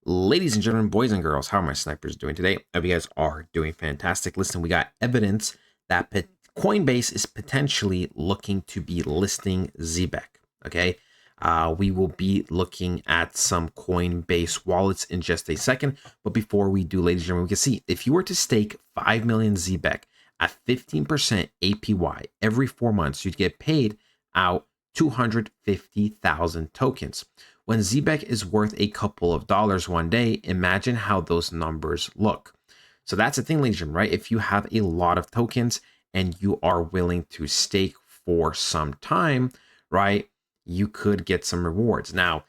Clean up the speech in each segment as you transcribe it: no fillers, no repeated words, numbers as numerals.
Ladies and gentlemen, boys and girls, how are my snipers doing today? I hope you guys are doing fantastic. Listen, we got evidence that Coinbase is potentially looking to be listing Zebec. Okay, we will be looking at some Coinbase wallets in just a second. But before we do, ladies and gentlemen, we can see if you were to stake 5 million Zebec at 15% APY every 4 months, you'd get paid out 250,000 tokens. When Zebec is worth a couple of dollars one day, imagine how those numbers look. So that's the thing, Legion, right? If you have a lot of tokens and you are willing to stake for some time, right, you could get some rewards. Now,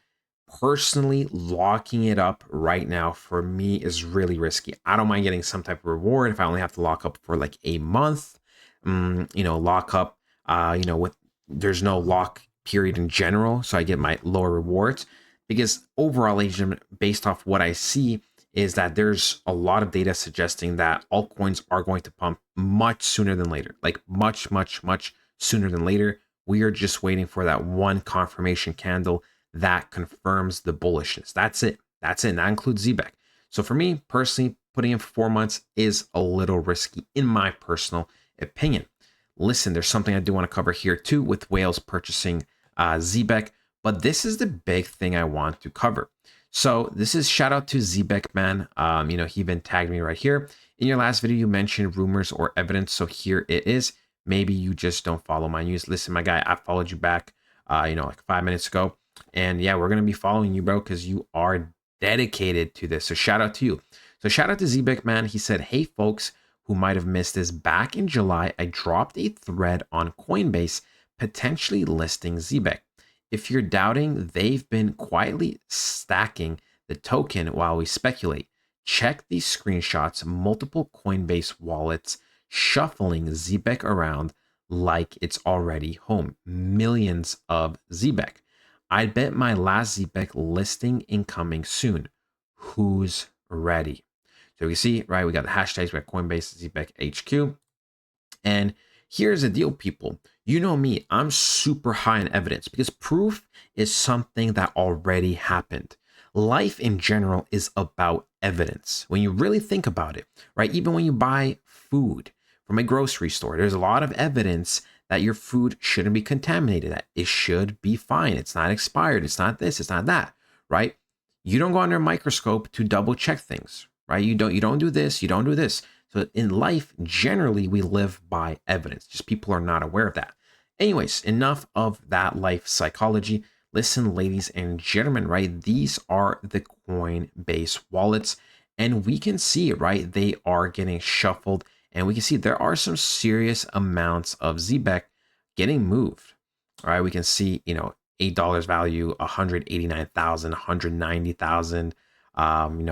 personally, locking it up right now for me is really risky. I don't mind getting some type of reward if I only have to lock up for like a month. Lock up, with there's no lock period in general, so I get my lower rewards. Because overall, Asian, based off what I see, is that there's a lot of data suggesting that altcoins are going to pump much sooner than later, like much, much, much sooner than later. We are just waiting for that one confirmation candle that confirms the bullishness. That's it. That's it. And that includes Zebec. So for me personally, putting in for 4 months is a little risky in my personal opinion. Listen, there's something I do want to cover here too with whales purchasing Zebec, but this is the big thing I want to cover. So this is shout out to Zebec, man. He even tagged me right here. In your last video, you mentioned rumors or evidence. So here it is. Maybe you just don't follow my news. Listen, my guy, I followed you back, like 5 minutes ago. And yeah, we're going to be following you, bro, because you are dedicated to this. So shout out to you. So shout out to Zebec, man. He said, hey, folks who might have missed this, back in July, I dropped a thread on Coinbase potentially listing Zebec. If you're doubting, they've been quietly stacking the token while we speculate. Check these screenshots, multiple Coinbase wallets shuffling Zebec around like it's already home. Millions of Zebec. I bet my last Zebec listing incoming soon. Who's ready? So you see, right, we got the hashtags, we got Coinbase, Zebec, HQ. And here's the deal, people. You know me, I'm super high on evidence because proof is something that already happened. Life in general is about evidence. When you really think about it, right? Even when you buy food from a grocery store, there's a lot of evidence that your food shouldn't be contaminated, that it should be fine. It's not expired. It's not this, it's not that, right? You don't go under a microscope to double check things, right? You don't do this, you don't do this. So in life, generally, we live by evidence. Just people are not aware of that. Anyways, enough of that life psychology. Listen, ladies and gentlemen, right? These are the Coinbase wallets. And we can see, right, they are getting shuffled. And we can see there are some serious amounts of Zebec getting moved. All right, we can see, $8 value, 189,000, 190,000.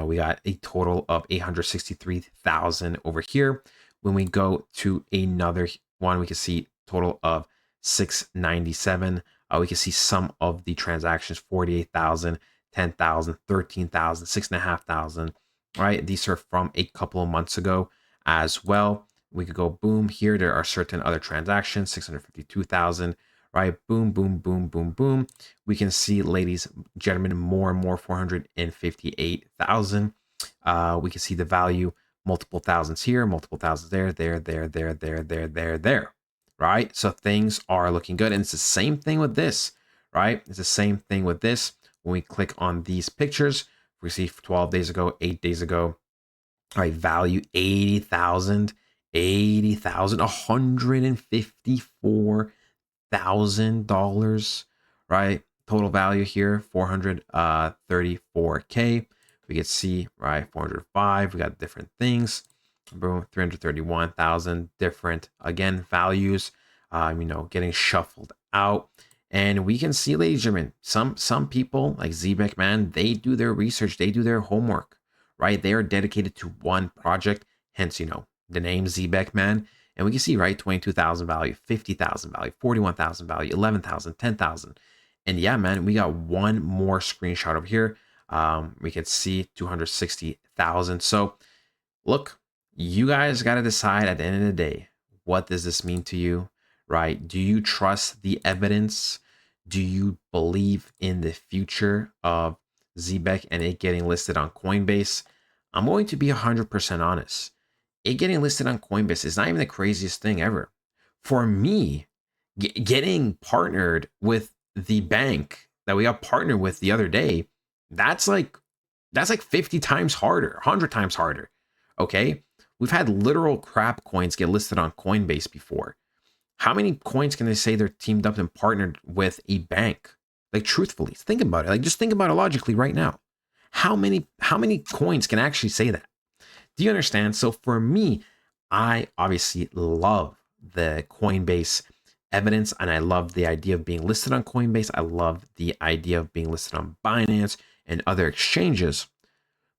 We got a total of 863,000 over here. When we go to another one, we can see total of 697. We can see some of the transactions, 48,000, 10,000, 13,000, 6,500. Right, these are from a couple of months ago as well. We could go boom here. There are certain other transactions, 652,000. Right, boom, boom, boom, boom, boom. We can see, ladies, gentlemen, more and more, 458,000. We can see the value, multiple thousands here, multiple thousands there, there. Right, so things are looking good, and it's the same thing with this. Right, it's the same thing with this. When we click on these pictures, we see 12 days ago, 8 days ago. All right, value 80,000, 154,000, right? Total value here, 434K. We can see, right, 405. We got different things. Boom, 331,000 different, again, values, getting shuffled out. And we can see, ladies and gentlemen, some people like Zebec, man, they do their research, they do their homework, right? They are dedicated to one project, hence, the name Zebec, man. And we can see, right, 22,000 value, 50,000 value, 41,000 value, 11,000, 10,000. And yeah, man, we got one more screenshot over here. We can see 260,000. So look, you guys got to decide at the end of the day, what does this mean to you, right? Do you trust the evidence? Do you believe in the future of Zebec and it getting listed on Coinbase, I'm going to be 100% honest. It getting listed on Coinbase is not even the craziest thing ever. For me, getting partnered with the bank that we got partnered with the other day, that's like 50 times harder, 100 times harder. Okay? We've had literal crap coins get listed on Coinbase before. How many coins can they say they're teamed up and partnered with a bank? Like truthfully, think about it. Like just think about it logically right now. How many coins can actually say that? Do you understand? So for me, I obviously love the Coinbase evidence and I love the idea of being listed on Coinbase. I love the idea of being listed on Binance and other exchanges.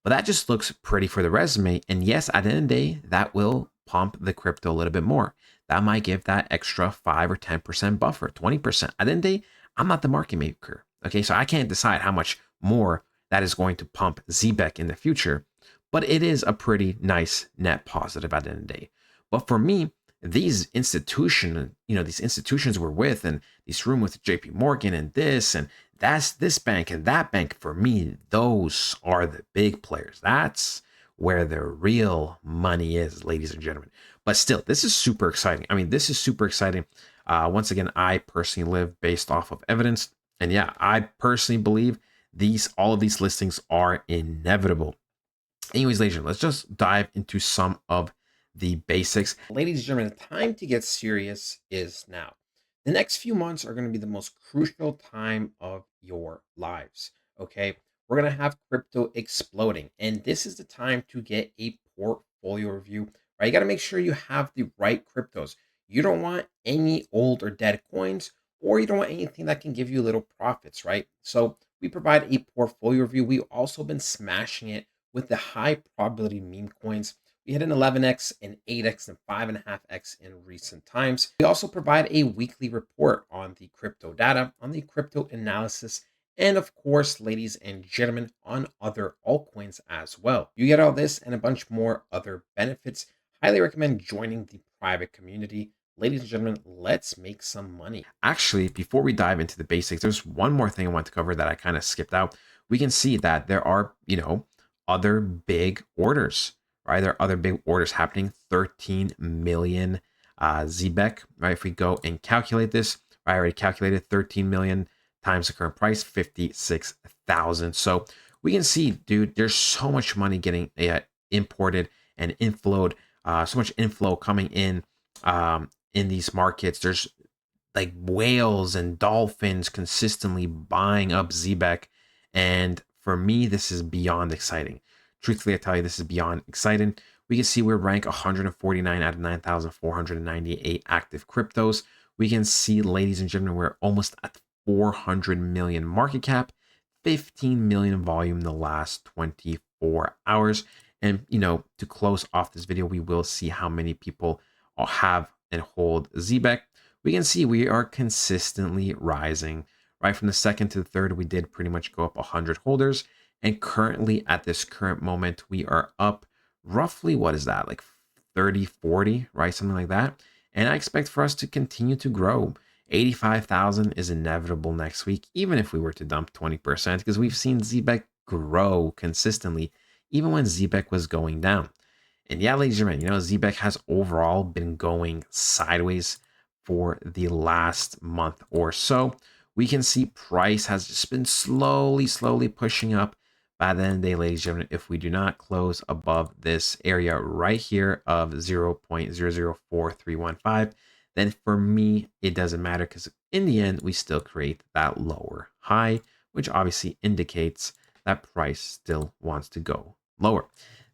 But that just looks pretty for the resume. And yes, at the end of the day, that will pump the crypto a little bit more. That might give that extra 5 or 10% buffer, 20%. At the end of the day, I'm not the market maker. Okay, so I can't decide how much more that is going to pump Zebec in the future. But it is a pretty nice net positive at the end of the day. But for me, these institutions we're with, and this room with JP Morgan and this and that's this bank and that bank, for me, those are the big players. That's where the real money is, ladies and gentlemen. But still, this is super exciting. I mean, this is super exciting. Once again, I personally live based off of evidence. And yeah, I personally believe all of these listings are inevitable. Anyways, ladies and gentlemen, let's just dive into some of the basics. Ladies and gentlemen, the time to get serious is now. The next few months are going to be the most crucial time of your lives. Okay. We're going to have crypto exploding, and this is the time to get a portfolio review, right? You got to make sure you have the right cryptos. You don't want any old or dead coins, or you don't want anything that can give you little profits, right? So we provide a portfolio review. We've also been smashing it with the high probability meme coins. We had an 11x, an 8x, and 5.5x in recent times. We also provide a weekly report on the crypto data, on the crypto analysis, and of course, ladies and gentlemen, on other altcoins as well. You get all this and a bunch more other benefits. Highly recommend joining the private community. Ladies and gentlemen, let's make some money. Actually, before we dive into the basics, there's one more thing I want to cover that I kind of skipped out. We can see that there are, other big orders, right? There are other big orders happening. 13 million Zebec, right? If we go and calculate this, I already calculated 13 million times the current price, 56,000. So we can see, dude, there's so much money getting imported and inflowed, so much inflow coming in these markets. There's like whales and dolphins consistently buying up Zebec. And for me, this is beyond exciting. Truthfully, I tell you, this is beyond exciting. We can see we're ranked 149 out of 9,498 active cryptos. We can see, ladies and gentlemen, we're almost at 400 million market cap, 15 million volume in the last 24 hours. And, to close off this video, we will see how many people have and hold Zebec. We can see we are consistently rising. Right from the second to the third, we did pretty much go up 100 holders. And currently, at this current moment, we are up roughly, what is that, like 30, 40, right? Something like that. And I expect for us to continue to grow. 85,000 is inevitable next week, even if we were to dump 20%, because we've seen Zebec grow consistently, even when Zebec was going down. And yeah, ladies and gentlemen, Zebec has overall been going sideways for the last month or so. We can see price has just been slowly pushing up. By the end of the day, ladies and gentlemen, if we do not close above this area right here of 0.004315, then for me, it doesn't matter, because in the end, we still create that lower high, which obviously indicates that price still wants to go lower.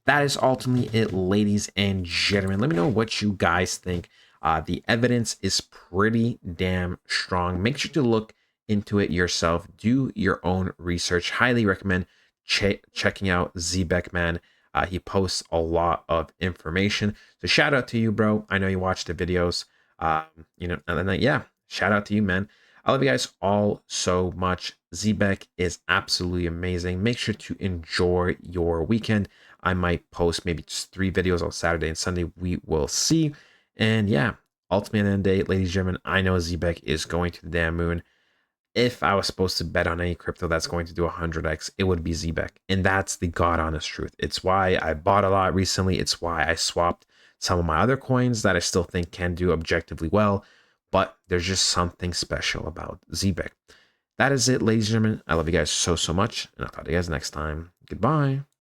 That is ultimately it, ladies and gentlemen. Let me know what you guys think. The evidence is pretty damn strong. Make sure to look into it yourself. Do your own research. Highly recommend checking out Zebec, man. He posts a lot of information. So shout out to you, bro. I know you watch the videos. Yeah, shout out to you, man. I love you guys all so much. Zebec is absolutely amazing. Make sure to enjoy your weekend. I might post maybe just 3 videos on Saturday and Sunday. We will see. And yeah, ultimately, at the end of the day, ladies and gentlemen, I know Zebec is going to the damn moon. if I was supposed to bet on any crypto that's going to do 100x, it would be Zebec. And that's the God honest truth. It's why I bought a lot recently. It's why I swapped some of my other coins that I still think can do objectively well. But there's just something special about Zebec. That is it, ladies and gentlemen. I love you guys so much. And I'll talk to you guys next time. Goodbye.